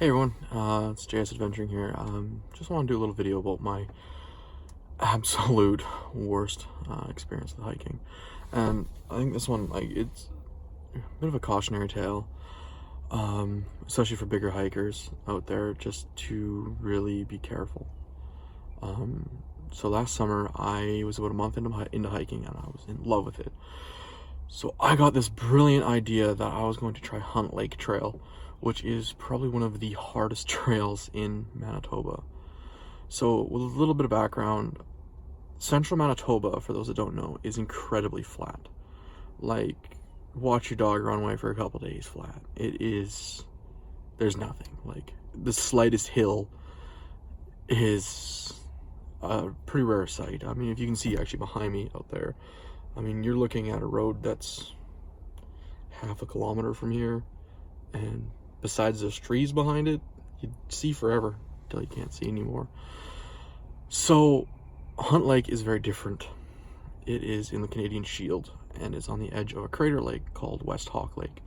Hey everyone, it's JS Adventuring here. Just want to do a little video about my absolute worst experience with hiking. And I think this one, it's a bit of a cautionary tale, especially for bigger hikers out there, just to really be careful. So last summer, I was about a month into hiking, and I was in love with it. So I got this brilliant idea that I was going to try Hunt Lake Trail, which is probably one of the hardest trails in Manitoba. So with a little bit of background, central Manitoba, for those that don't know, is incredibly flat. Like, watch your dog run away for a couple days flat. There's nothing. Like, the slightest hill is a pretty rare sight. I mean, if you can see actually behind me out there, I mean, you're looking at a road that's half a kilometer from here, and besides those trees behind it, you'd see forever until you can't see anymore. So Hunt Lake is very different. It is in the Canadian Shield, and it's on the edge of a crater lake called West Hawk Lake.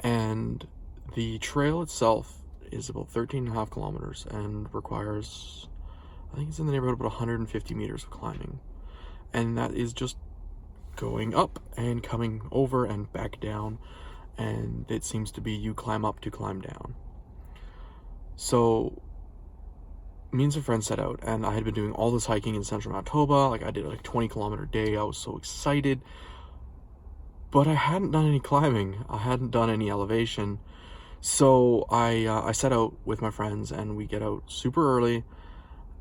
And the trail itself is about 13.5 kilometers and requires, I think it's in the neighborhood of about 150 meters of climbing. And that is just going up and coming over and back down, and it seems to be you climb up to climb down. So me and some friends set out, and I had been doing all this hiking in central Manitoba. Like, I did like 20-kilometer day. I was so excited, but I hadn't done any climbing. I hadn't done any elevation. So I set out with my friends, and we get out super early,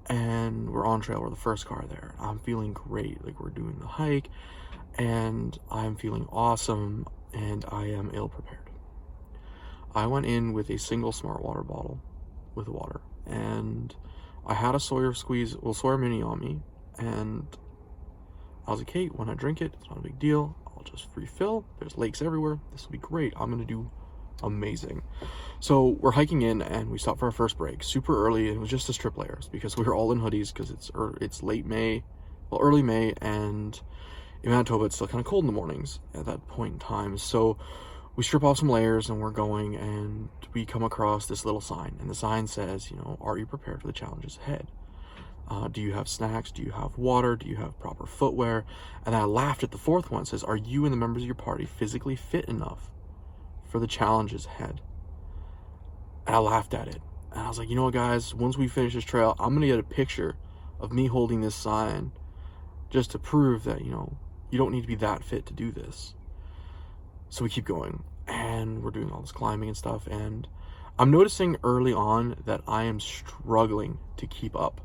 and we're on trail. We're the first car there. I'm feeling great. Like, we're doing the hike, and I'm feeling awesome, and I am ill prepared. I went in with a single smart water bottle with water, and I had a Sawyer Mini on me, and I was like, hey, when I drink it, it's not a big deal. I'll just refill. There's lakes everywhere. This will be great. I'm gonna do amazing. So we're hiking in, and we stopped for our first break super early, and it was just to strip layers because we were all in hoodies because it's late May, well, early May, and in Manitoba it's still kind of cold in the mornings at that point in time. So we strip off some layers, and we're going, and we come across this little sign, and the sign says, you know, are you prepared for the challenges ahead? Do you have snacks? Do you have water? Do you have proper footwear? And I laughed at the fourth one. It says, are you and the members of your party physically fit enough for the challenges ahead? And I laughed at it, and I was like, you know what, guys, once we finish this trail, I'm gonna get a picture of me holding this sign just to prove that, you know, you don't need to be that fit to do this. So we keep going, and we're doing all this climbing and stuff, and I'm noticing early on that I am struggling to keep up.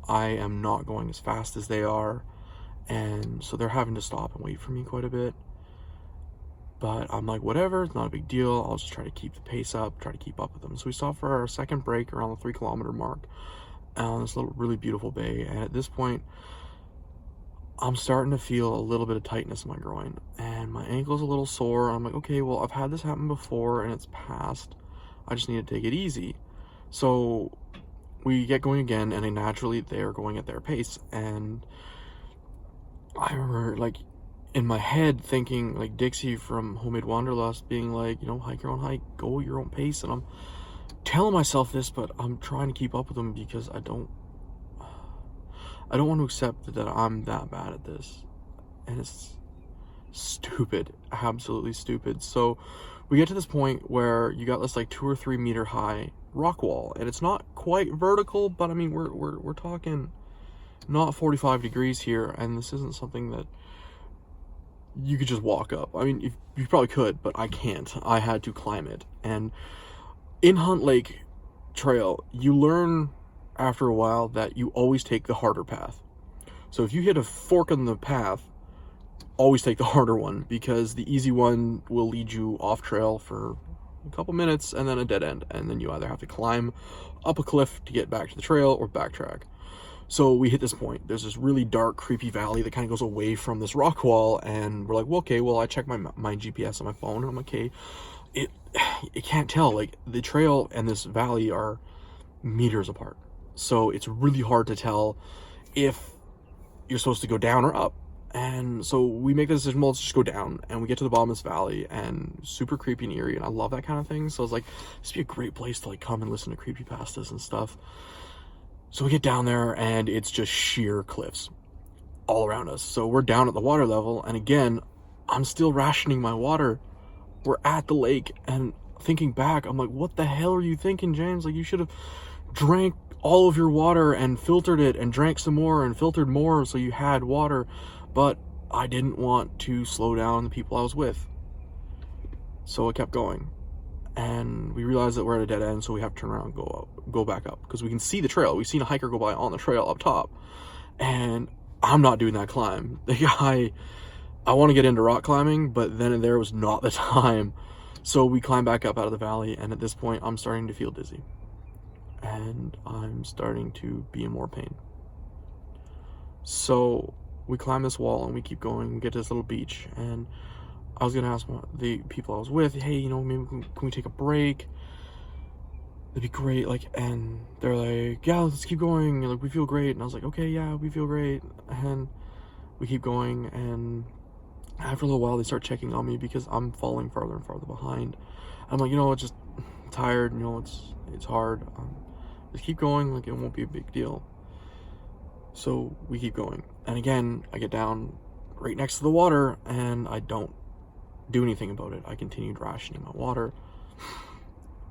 I am not going as fast as they are, and so they're having to stop and wait for me quite a bit. But I'm like, whatever, it's not a big deal. I'll just try to keep the pace up, try to keep up with them. So we stopped for our second break around the 3-kilometer mark on this little really beautiful bay, and at this point I'm starting to feel a little bit of tightness in my groin, and my ankle's a little sore. I'm like, okay, well, I've had this happen before, and it's passed. I just need to take it easy. So we get going again, and they're going at their pace, and I remember, like, in my head thinking, like, Dixie from Homemade Wanderlust being like, you know, hike your own hike, go at your own pace, and I'm telling myself this, but I'm trying to keep up with them because I don't want to accept that I'm that bad at this, and it's stupid, absolutely stupid. So we get to this point where you got this like 2 or 3 meter high rock wall, and it's not quite vertical, but I mean, we're talking not 45 degrees here, and this isn't something that you could just walk up. I mean, you probably could, but I can't. I had to climb it. And in Hunt Lake Trail, you learn after a while that you always take the harder path. So if you hit a fork in the path, always take the harder one, because the easy one will lead you off trail for a couple minutes and then a dead end, and then you either have to climb up a cliff to get back to the trail or backtrack. So we hit this point. There's this really dark, creepy valley that kind of goes away from this rock wall, and we're like, well, okay, well, I checked my GPS on my phone, and I'm like, okay, it can't tell. Like, the trail and this valley are meters apart. So it's really hard to tell if you're supposed to go down or up. And so we make the decision, well, let's just go down, and we get to the bottom of this valley, and super creepy and eerie, and I love that kind of thing. So I was like, this would be a great place to like come and listen to creepypastas and stuff. So we get down there, and it's just sheer cliffs all around us. So we're down at the water level, and again, I'm still rationing my water. We're at the lake, and thinking back, I'm like, what the hell are you thinking, James? Like, you should have drank all of your water and filtered it and drank some more and filtered more so you had water. But I didn't want to slow down the people I was with. So I kept going. And we realized that we're at a dead end, so we have to turn around and go back up. Because we can see the trail. We've seen a hiker go by on the trail up top. And I'm not doing that climb. The guy, I want to get into rock climbing, but then and there was not the time. So we climb back up out of the valley, and at this point, I'm starting to feel dizzy. And I'm starting to be in more pain. So we climb this wall and we keep going. We get to this little beach, and I was gonna ask the people I was with, hey, you know, maybe can we take a break? That'd be great. Like, and they're like, yeah, let's keep going. Like, we feel great. And I was like, okay, yeah, we feel great. And we keep going, and after a little while, they start checking on me because I'm falling farther and farther behind. I'm like, you know, it's just tired. You know, it's hard. Just keep going. Like, it won't be a big deal. So we keep going, and again, I get down right next to the water, and I don't do anything about it. I continued rationing my water.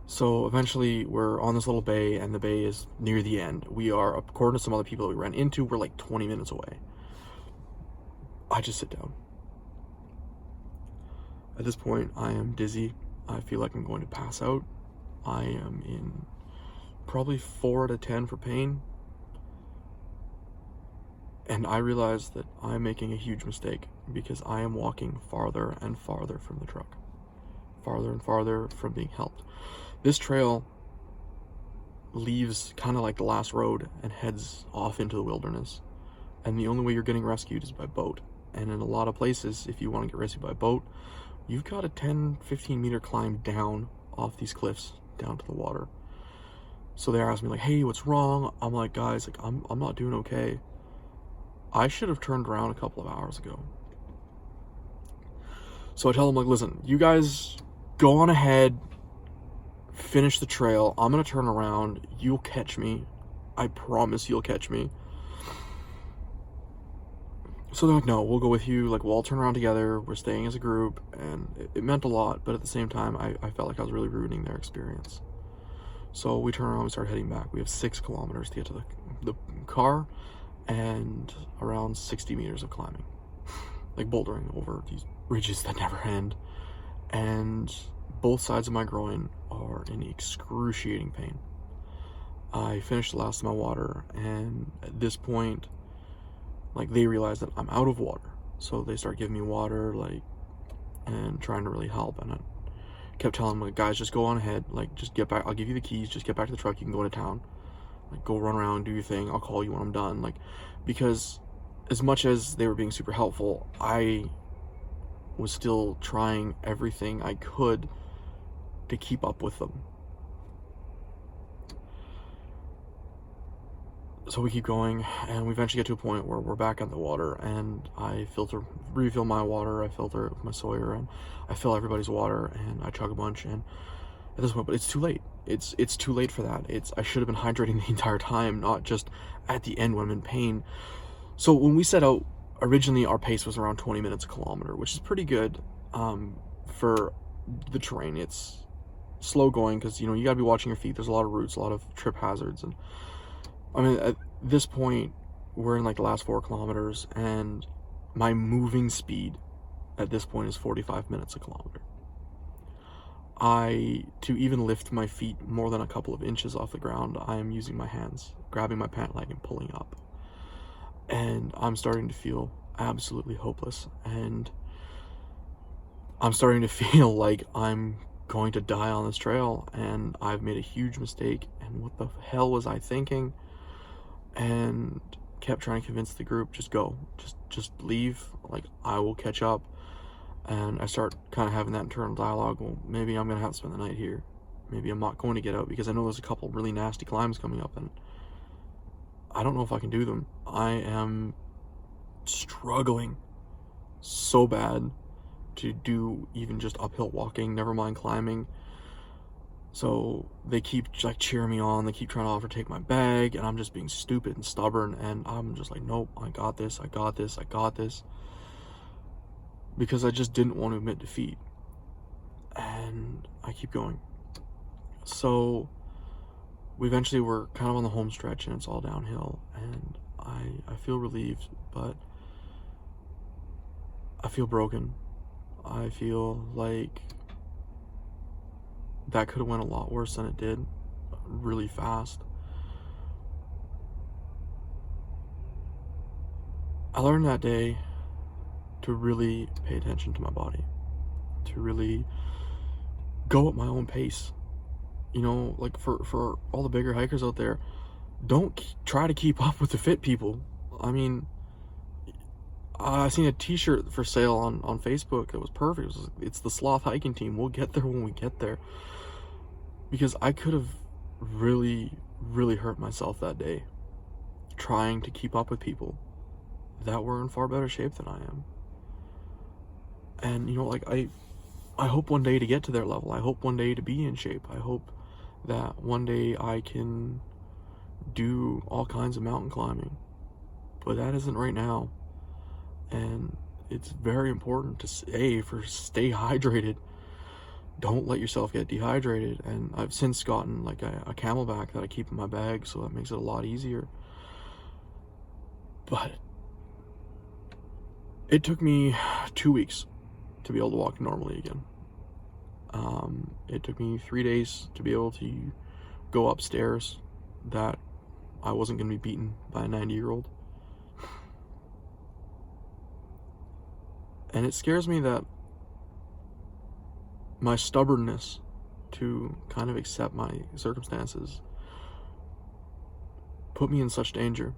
So eventually, we're on this little bay, and the bay is near the end. We are, according to some other people that we ran into, we're like 20 minutes away. I just sit down. At this point, I am dizzy. I feel like I'm going to pass out. I am in probably 4 out of 10 for pain. And I realize that I'm making a huge mistake because I am walking farther and farther from the truck. Farther and farther from being helped. This trail leaves kind of like the last road and heads off into the wilderness. And the only way you're getting rescued is by boat. And in a lot of places, if you want to get rescued by boat, you've got a 10-15 meter climb down off these cliffs down to the water. So they're asking me like, hey, what's wrong? I'm like, guys, like I'm not doing okay. I should have turned around a couple of hours ago. So I tell them, like, listen, you guys go on ahead, finish the trail. I'm going to turn around. You'll catch me. I promise you'll catch me. So they're like, no, we'll go with you. Like, we'll all turn around together. We're staying as a group. And it meant a lot. But at the same time, I felt like I was really ruining their experience. So we turn around and start heading back. We have 6 kilometers to get to the car. And around 60 meters of climbing, like bouldering over these ridges that never end, and both sides of my groin are in excruciating pain. I finished the last of my water, and at this point, like, they realize that I'm out of water, so they start giving me water, like, and trying to really help. And I kept telling them, like, guys, just go on ahead, like, just get back, I'll give you the keys, just get back to the truck, you can go to town. Like, go run around, do your thing, I'll call you when I'm done. Like, because as much as they were being super helpful, I was still trying everything I could to keep up with them. So we keep going, and we eventually get to a point where we're back at the water, and I refill my water, I filter it with my Sawyer, and I fill everybody's water, and I chug a bunch, and at this point, but it's too late. It's too late for that. I should have been hydrating the entire time, not just at the end when I'm in pain. So when we set out, originally our pace was around 20 minutes a kilometer, which is pretty good for the terrain. It's slow going because, you know, you gotta be watching your feet. There's a lot of roots, a lot of trip hazards. And I mean, at this point, we're in like the last 4 kilometers, and my moving speed at this point is 45 minutes a kilometer. To even lift my feet more than a couple of inches off the ground, I am using my hands, grabbing my pant leg and pulling up. And I'm starting to feel absolutely hopeless. And I'm starting to feel like I'm going to die on this trail, and I've made a huge mistake. And what the hell was I thinking? And kept trying to convince the group, just go, just leave. Like, I will catch up. And I start kind of having that internal dialogue. Well, maybe I'm going to have to spend the night here. Maybe I'm not going to get out because I know there's a couple really nasty climbs coming up, and I don't know if I can do them. I am struggling so bad to do even just uphill walking, never mind climbing. So they keep like cheering me on, they keep trying to take my bag, and I'm just being stupid and stubborn, and I'm just like, nope, I got this, I got this, I got this. Because I just didn't want to admit defeat. And I keep going. So we eventually were kind of on the home stretch, and it's all downhill, and I feel relieved, but I feel broken. I feel like that could have went a lot worse than it did, really fast. I learned that day to really pay attention to my body, to really go at my own pace. You know, like for all the bigger hikers out there, don't try to keep up with the fit people. I mean, I seen a t-shirt for sale on Facebook that was perfect. It's the sloth hiking team. We'll get there when we get there. Because I could have really, really hurt myself that day trying to keep up with people that were in far better shape than I am. And, you know, like, I hope one day to get to their level. I hope one day to be in shape. I hope that one day I can do all kinds of mountain climbing. But that isn't right now. And it's very important to stay hydrated. Don't let yourself get dehydrated. And I've since gotten like a Camelback that I keep in my bag, so that makes it a lot easier. But it took me 2 weeks to be able to walk normally again. It took me 3 days to be able to go upstairs that I wasn't going to be beaten by a 90-year-old. And it scares me that my stubbornness to kind of accept my circumstances put me in such danger.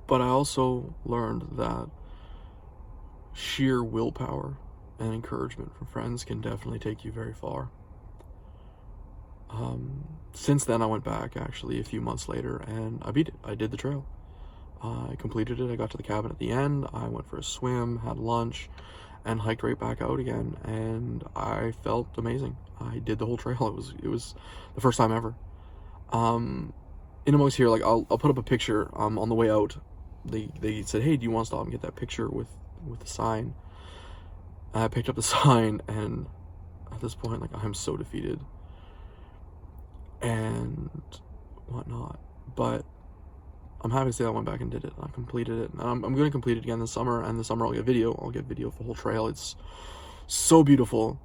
But I also learned that sheer willpower and encouragement from friends can definitely take you very far. Since then, I went back actually a few months later, and I beat it. I did the trail. I completed it. I got to the cabin at the end. I went for a swim, had lunch, and hiked right back out again. And I felt amazing. I did the whole trail. It was the first time ever. In amongst here, like I'll put up a picture. On the way out, they said, "Hey, do you want to stop and get that picture with the sign?" I picked up the sign, and at this point, like, I'm so defeated and whatnot. But I'm happy to say I went back and did it. I completed it. And I'm going to complete it again this summer, and this summer I'll get video. I'll get video of the whole trail. It's so beautiful.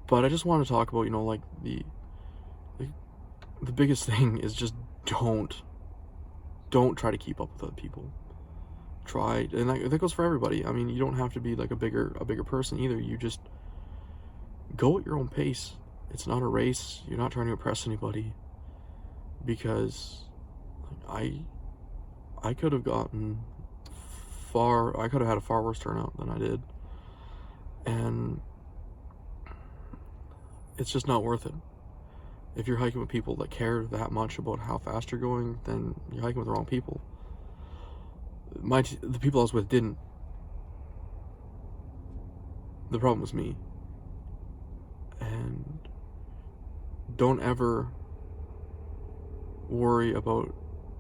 But I just want to talk about, you know, like the biggest thing is just don't try to keep up with other people. Try, and that goes for everybody. I mean, you don't have to be like a bigger person either. You just go at your own pace. It's not a race. You're not trying to impress anybody. Because I could have gotten I could have had a far worse turnout than I did. And it's just not worth it. If you're hiking with people that care that much about how fast you're going, then you're hiking with the wrong people. The people I was with didn't. The problem was me. And don't ever worry about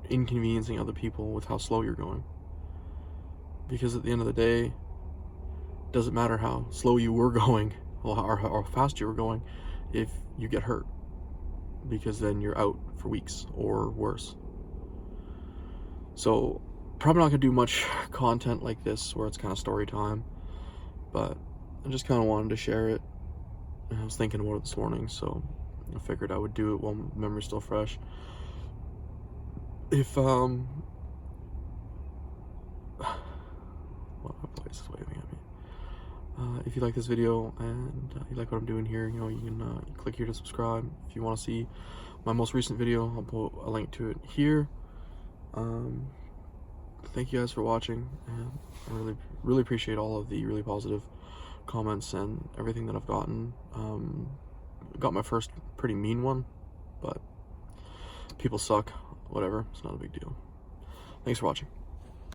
inconveniencing other people with how slow you're going. Because at the end of the day, it doesn't matter how slow you were going or how fast you were going if you get hurt. Because then you're out for weeks or worse. So probably not gonna do much content like this where it's kind of story time, but I just kind of wanted to share it. And I was thinking about it this morning, so I figured I would do it while memory's still fresh. If what my voice is waving at me. If you like this video and you like what I'm doing here, you know, you can click here to subscribe. If you want to see my most recent video, I'll put a link to it here. Thank you guys for watching, and I really appreciate all of the really positive comments and everything that I've gotten. Got my first pretty mean one, but people suck. Whatever, it's not a big deal. Thanks for watching.